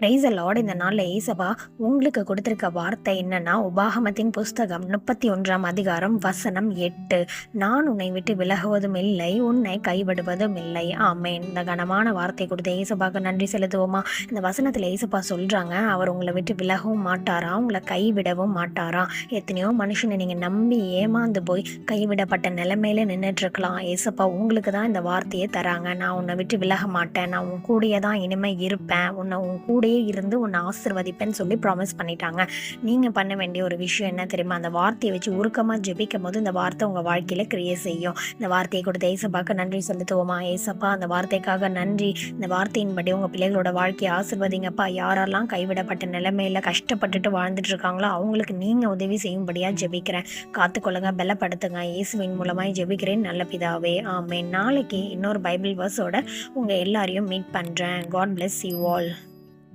Praise the Lord. இந்த நாள்ல ஏசப்பா உங்களுக்கு கொடுத்திருக்க வார்த்தை என்னன்னா, உபாகமத்தின் புஸ்தகம் 31ஆம் அதிகாரம் வசனம் 8. நான் உன்னை விட்டு விலகுவதும் இல்லை, உன்னை கைவிடுவதும் இல்லை. ஆமென். இந்த கனமான வார்த்தை கொடுத்த ஏசப்பாக்கு நன்றி செலுத்துவோமா? இந்த வசனத்துல ஏசப்பா சொல்றாங்க, அவர் உங்களை விட்டு விலகவும் மாட்டாரா, உங்களை கைவிடவும் மாட்டாரா. எத்தனையோ மனுஷனை நீங்க நம்பி ஏமாந்து போய் கைவிடப்பட்ட நிலைமையில நின்றுட்டு இருக்கலாம். ஏசப்பா உங்களுக்கு தான் இந்த வார்த்தையை தராங்க. நான் உன்னை விட்டு விலக மாட்டேன், நான் உன் கூடயே தான் இனிமே இருப்பேன், உன் கூடயே இருந்து உன்னை ஆசீர்வதிப்பேன்னு சொல்லி ப்ராமிஸ் பண்ணிட்டாங்க. நீங்க பண்ண வேண்டிய ஒரு விஷயம் என்ன தெரியுமா? அந்த வார்த்தையை வச்சு உருக்கமா ஜெபிக்கும் போது இந்த வார்த்தை உங்க வாழ்க்கையில கிரியேட் செய்யும். இந்த வார்த்தையை கொடுத்த ஏசப்பாக்கு நன்றி செலுத்துவோமா? ஏசப்பா, அந்த வார்த்தைக்காக நன்றி. இந்த வார்த்தையின்படி உங்க பிள்ளைகளோட வாழ்க்கையை ஆசீர்வதிங்கப்பா. யாரெல்லாம் கைவிடப்பட்ட நிலைமையில கஷ்டப்பட்டுட்டு வாழ்ந்துட்டு இருக்காங்களோ அவங்களுக்கு நீங்க உதவி செய்யும்படியா ஜெபிக்கிறேன். காத்துக்கொள்ளுங்க, பலப்படுத்துங்க. இயேசுவின் மூலமாய் ஜெபிக்கிறேன் நல்ல பிதாவே, ஆமென். நாளைக்கு இன்னொரு பைபிள் வேர்ஸோட உங்க எல்லாரையும் மீட் பண்றேன். God bless you all.